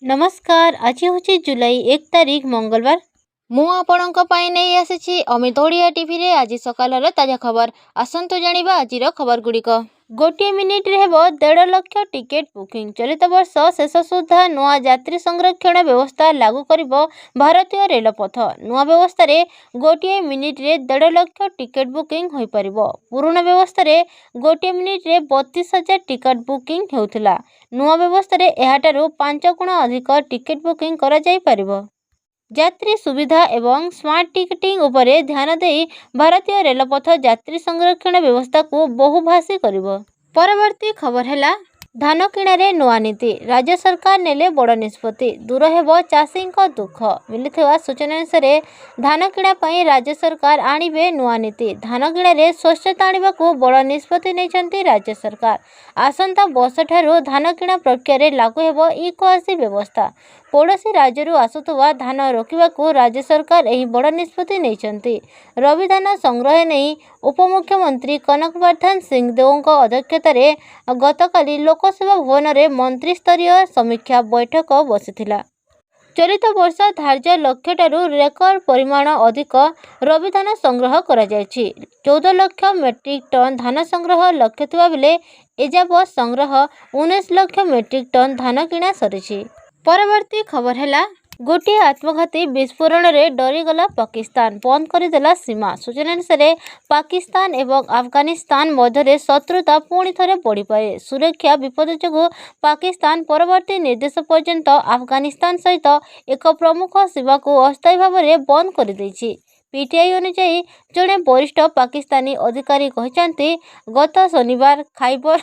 नमस्कार। आज हूँ जुलाई 1 तारिख मंगलवार। मु आपणक नहीं आसी अमित ओडिया टीवी रे आज सकाल ताजा खबर। आसतु जानिबा आजिर खबर गुड़िक। गोटे मिनिट रे हेबो 1.5 लाख टिकेट बुकिंग। चलित वर्ष शेष सुधा नुआ यात्री संरक्षण व्यवस्था लागू करिबो भारतीय रेलपथ। नुआ व्यवस्था रे गोटे मिनिट रे 1.5 लाख टिकेट बुकिंग होई परिबो। पुराना व्यवस्था रे गोटे मिनिट रे 32,000 टिकट बुकिंग हेउथिला। नुआ व्यवस्था रे एहाटारु 5 गुण अधिक टिकेट बुकिंग करा जाई परिबो। यात्री सुविधा एवं स्मार्ट टिकटिंग उपरे ध्यान देई भारतीय रेलपथ यात्री संरक्षण व्यवस्था को बहुभाषी करिबो। परवर्ती खबर हैला धान किणारे नुआ नीति। राज्य सरकार नेले बड़ निष्पत्ति। दूर हेबो चाषी दुख। मिलिथिबा सूचना अनुसार धान किणा पई राज्य सरकार आनिबे नुआ नीति। धान किणारे स्वच्छता आनिबाकू बड़ निष्पत्ति नेइछन्ति राज्य सरकार। आसंता वर्ष ठारू धान किणा प्रक्रिया लागू हेबो ई-क्वासी व्यवस्था। पड़ोशी राज्यरू आसुथुवा धान रोकिबाकू राज्य सरकार एही बड़ निष्पत्ति नेइछन्ति। रवि धान संग्रह नेई उपमुख्यमंत्री कनकवर्धन सिंहदेवଙ୍କ अध्यक्षतारे गतकाली लोकसेवा भवन में मंत्री स्तरीय समीक्षा बैठक बसिथिला। चलित वर्ष धार्य लक्ष्य ठारू रेकर्ड परिमाण अधिक रवि धान संग्रह करा जायछि। 14 लाख मेट्रिक टन धान संग्रह लक्ष्य थिबा बेले एजाबत संग्रह 19 लाख मेट्रिक टन धान किणा सरिछि। परवर्ती खबर हैला गोटे आत्मघाती विस्फोरण रे डरीगला पाकिस्तान। बंद करदेला सीमा। सूचना अनुसार पाकिस्तान एवं अफगानिस्तान मध्य शत्रुता पुणी थे बढ़ी पारे। सुरक्षा विपद जो पाकिस्तान परवर्ती निर्देश पर्यंत अफगानिस्तान सहित एक प्रमुख सीमा को अस्थायी भाव में बंद कर देछि। पीटीआई अनुसार जड़े वरिष्ठ पाकिस्तानी अधिकारी कहते गत शनिवार खैबर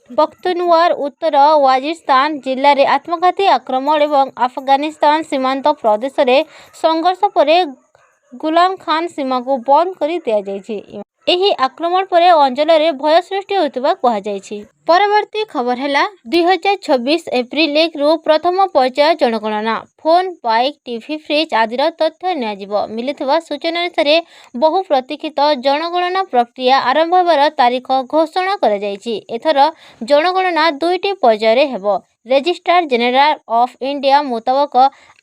पख्तूनख्वार उत्तर वाजिस्तान जिले में आत्मघाती आक्रमण एवं अफगानिस्तान सीमांत प्रदेश में संघर्ष पर गुलाम खान सीमा को बंद कर दिया जायछि। एही आक्रमण पर अंचल में भय सृष्टि होइतिबा कहा जायछि। परवर्ती खबर हैला 2026 एप्रिल 1 रु प्रथम पर्याय जनगणना। फोन, बाइक, टीवी, फ्रिज आदि तथ्य नियाजिबो। मिलिथिबा सूचना अनुसार बहु प्रतीक्षित जनगणना प्रक्रिया आरंभ होबार तारीख घोषणा करा जायछि। एथर जनगणना 2टी पर्याय हेबो। रेजिस्ट्रार जेनेराल ऑफ इंडिया मुताबक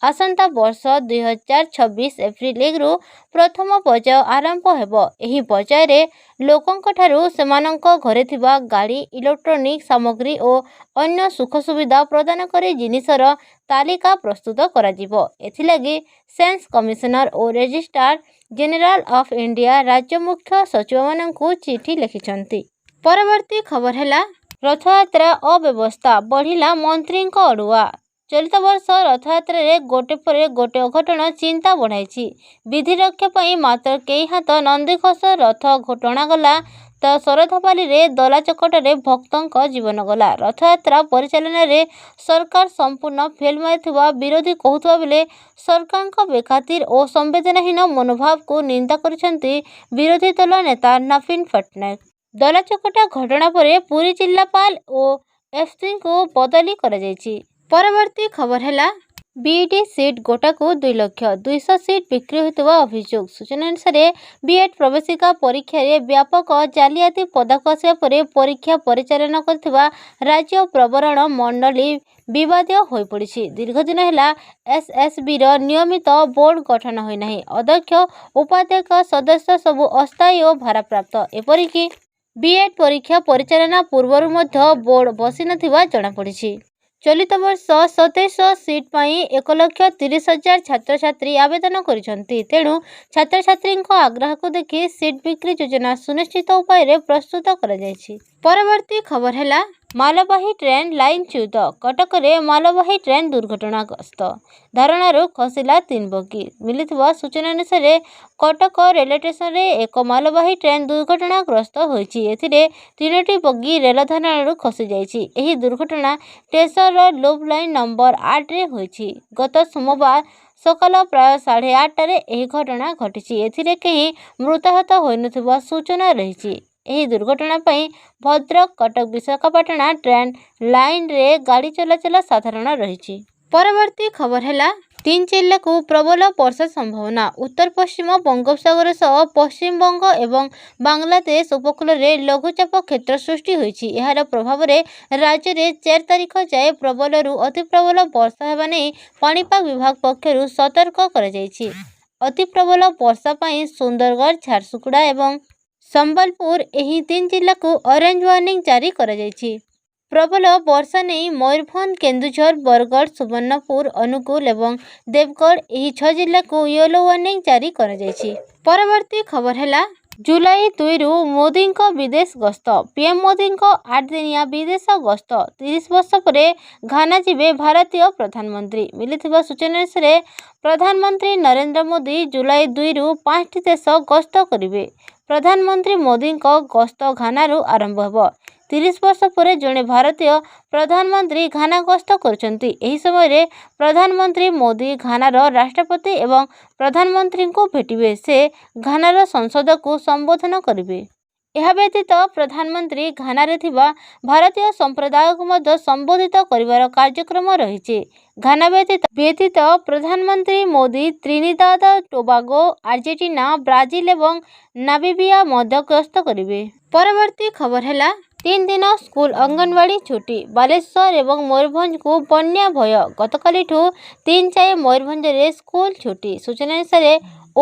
आसंता वर्ष 2026 एप्रिल 1 रु प्रथम पर्याय आरंभ हेबो। एही पर्याय रे लोकंक ठारू सेमानंक घरे थिबा गाड़ी, इलेक्ट्रोनिक सामग्री और अन्य सुख सुविधा प्रदान करे जिनिसर तालिका प्रस्तुत करा जिवो। एथिलागी सेंस कमिशनर और रेजिस्ट्रार जेनेराल ऑफ इंडिया राज्य मुख्य सचिव मानंकु चिठी लिखिछन्ति। परवर्ती खबर हैला रथयात्रा अव्यवस्था बढ़िला मंत्री अड़ुआ। चलित वर्ष रथयात्रा रे गोटे पर गोटे अघटन चिंता बढ़ाई। विधि रक्षा पई मात्र कई हाथ नंदीघोष रथ घटना गला तो शरधापाली रे दला चकट रे भक्तंक जीवन गला। रथयात्रा परिचालन रे सरकार संपूर्ण फेल मारिथिबा विरोधी कहउथबा बेले सरकार बेखातिर और संवेदनहीन मनोभाव को निंदा करिसेंति विरोधी दल नेता नवीन पट्टनायक। दला चकटा घटना पर पुरी जिलापाल और एसपी को बदली करा जायछि। परवर्ती खबर हैला बीईडी सीट गोटा को 2,200,000 सीट बिक्री होता अभियोग। सूचना अनुसार बीएड प्रवेशिका परीक्षा रे व्यापक जालियाती पदाक आसिया परे परीक्षा परिचालन करथिबा राज्य प्रवरण मंडली विवाद हो पड़ी। दीर्घ दिन है एसएसबी नियमित बोर्ड गठन होना। अध्यक्ष उपाध्यक्ष सदस्य सबु अस्थायी और भारप्राप्त। एपरिकी बीएड परीक्षा परिचालना पूर्वर मध्य बोर्ड बसी नथिबा जଣା पड़ी। चलित वर्ष 2700 सीट पाई 1,30,000 छात्र छात्री आवेदन करिसेंति। तेणु छात्र छात्री आग्रह को देखि सीट बिक्री योजना सुनिश्चित उपाय प्रस्तुत करा जायछि। परवर्ती खबर हैला मालवाही ट्रेन लाइन च्युत। कटक रे मालवाही ट्रेन दुर्घटनाग्रस्त। धारणारू खसिला 3 बगी। मिलिथिबा सूचना अनुसार कटक रेल स्टेशन रे एक मालवाही ट्रेन दुर्घटनाग्रस्त होइछि। एथिरे 3टी बगी रेल धारणारू खसी जाइछि। एही दुर्घटना स्टेशन रो लूप लाइन नंबर 8 रे होइछि। गत सोमवार सकाल प्राय 8:30 रे एही घटना घटिछि। एथिरे केही मृताहत होइनथिबा सूचना रहिछि। एही दुर्घटना पई भद्रक कटक विशाखापाटना ट्रेन लाइन रे गाड़ी चलाचल साधारण रहिछि। परवर्ती खबर हैला तीन जिल्लाକୁ ପ୍ରବଳ ବର୍ଷା ସମ୍ଭାବନା। ଉତ୍ତର ପଶ୍ଚିମ ବଙ୍ଗୋପସାଗର ସହ ପଶ୍ଚିମବଙ୍ଗ ଏବଂ ବାଂଲାଦେଶ ଉପକୂଳରେ ଲଘୁଚାପ କ୍ଷେତ୍ର ସୃଷ୍ଟି ହୋଇଛି। ଏହାର ପ୍ରଭାବରେ ରାଜ୍ୟରେ 4 ତାରିଖ ଯାଏ ପ୍ରବଳରୁ ଅତି ପ୍ରବଳ ବର୍ଷା ହେବା ନେଇ ପାଣିପାଗ ବିଭାଗ ପକ୍ଷରୁ ସତର୍କ କରାଯାଇଛି। ଅତି ପ୍ରବଳ ବର୍ଷା ପାଇଁ ସୁନ୍ଦରଗଡ଼, ଝାରସୁଗୁଡ଼ା ଏବଂ ସମ୍ବଲପୁର ଏହି 3 ଜିଲ୍ଲାକୁ ଅରେଞ୍ଜ ୱାର୍ଣ୍ଣିଂ ଜାରି କରାଯାଇଛି। ପ୍ରବଳ ବର୍ଷା ନେଇ ମୟୂରଭଞ୍ଜ, କେନ୍ଦୁଝର, ବରଗଡ଼, ସୁବର୍ଣ୍ଣପୁର, ଅନୁଗୁଳ ଏବଂ ଦେବଗଡ଼ ଏହି 6 ଜିଲ୍ଲାକୁ ୟେଲୋ ୱାର୍ଣ୍ଣିଂ ଜାରି କରାଯାଇଛି। ପରବର୍ତ୍ତୀ ଖବର ହେଲା ଜୁଲାଇ 2ରୁ ମୋଦିଙ୍କ ବିଦେଶ ଗସ୍ତ। ପିଏମ୍ ମୋଦିଙ୍କ 8 ଦିନିଆ ବିଦେଶ ଗସ୍ତ। 30 ବର୍ଷ ପରେ ଘାନା ଯିବେ ଭାରତୀୟ ପ୍ରଧାନମନ୍ତ୍ରୀ। ମିଳିଥିବା ସୂଚନା ଅନୁସାରେ ପ୍ରଧାନମନ୍ତ୍ରୀ ନରେନ୍ଦ୍ର ମୋଦି ଜୁଲାଇ 2ରୁ 5ଟି ଦେଶ ଗସ୍ତ କରିବେ। ପ୍ରଧାନମନ୍ତ୍ରୀ ମୋଦିଙ୍କ ଗସ୍ତ ଘାନାରୁ ଆରମ୍ଭ ହେବ। 30 ବର୍ଷ ପରେ ଜଣେ ଭାରତୀୟ ପ୍ରଧାନମନ୍ତ୍ରୀ ଘାନା ଗସ୍ତ କରୁଛନ୍ତି। ଏହି ସମୟରେ ପ୍ରଧାନମନ୍ତ୍ରୀ ମୋଦି ଘାନାର ରାଷ୍ଟ୍ରପତି ଏବଂ ପ୍ରଧାନମନ୍ତ୍ରୀଙ୍କୁ ଭେଟିବେ। ସେ ଘାନାର ସଂସଦକୁ ସମ୍ବୋଧନ କରିବେ। ଏହା ବ୍ୟତୀତ ପ୍ରଧାନମନ୍ତ୍ରୀ ଘାନାରେ ଥିବା ଭାରତୀୟ ସମ୍ପ୍ରଦାୟକୁ ମଧ୍ୟ ସମ୍ବୋଧିତ କରିବାର କାର୍ଯ୍ୟକ୍ରମ ରହିଛି। ଘାନା ବ୍ୟତୀତ ପ୍ରଧାନମନ୍ତ୍ରୀ Modi Trinidad Tobago, Argentina, Brazil ଏବଂ ନାମିବିଆ ମଧ୍ୟ ଗସ୍ତ କରିବେ। ପରବର୍ତ୍ତୀ ଖବର ହେଲା 3 ଦିନ ସ୍କୁଲ ଅଙ୍ଗନବାଡ଼ି ଛୁଟି। ବାଲେଶ୍ୱର ଏବଂ ମୟୂରଭଞ୍ଜକୁ ବନ୍ୟା ଭୟ। ଗତକାଲିଠୁ 3 ଯାଏଁ ମୟୂରଭଞ୍ଜରେ ସ୍କୁଲ ଛୁଟି। ସୂଚନା ଅନୁସାରେ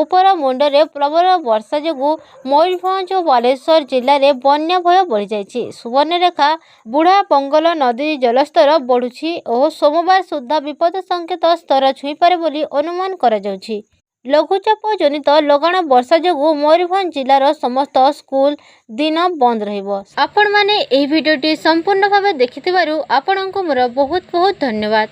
ଉପରମୁଣ୍ଡରେ ପ୍ରବଳ ବର୍ଷା ଯୋଗୁଁ ମୟୂରଭଞ୍ଜ ଓ ବାଲେଶ୍ୱର ଜିଲ୍ଲାରେ ବନ୍ୟା ଭୟ ବଢ଼ିଯାଇଛି। ସୁବର୍ଣ୍ଣରେଖା, ବୁଢ଼ାପଙ୍ଗଲ ନଦୀ ଜଳସ୍ତର ବଢ଼ୁଛି ଓ ସୋମବାର ସୁଦ୍ଧା ବିପଦ ସଙ୍କେତ ସ୍ତର ଛୁଇଁପାରେ ବୋଲି ଅନୁମାନ କରାଯାଉଛି। ଲଘୁଚାପ ଜନିତ ଲଗାଣ ବର୍ଷା ଯୋଗୁଁ ମୟୂରଭଞ୍ଜ ଜିଲ୍ଲାର ସମସ୍ତ ସ୍କୁଲ ଦିନ ବନ୍ଦ ରହିବ। ଆପଣମାନେ ଏହି ଭିଡ଼ିଓଟି ସମ୍ପୂର୍ଣ୍ଣ ଭାବେ ଦେଖିଥିବାରୁ ଆପଣଙ୍କୁ ମୋର ବହୁତ ବହୁତ ଧନ୍ୟବାଦ।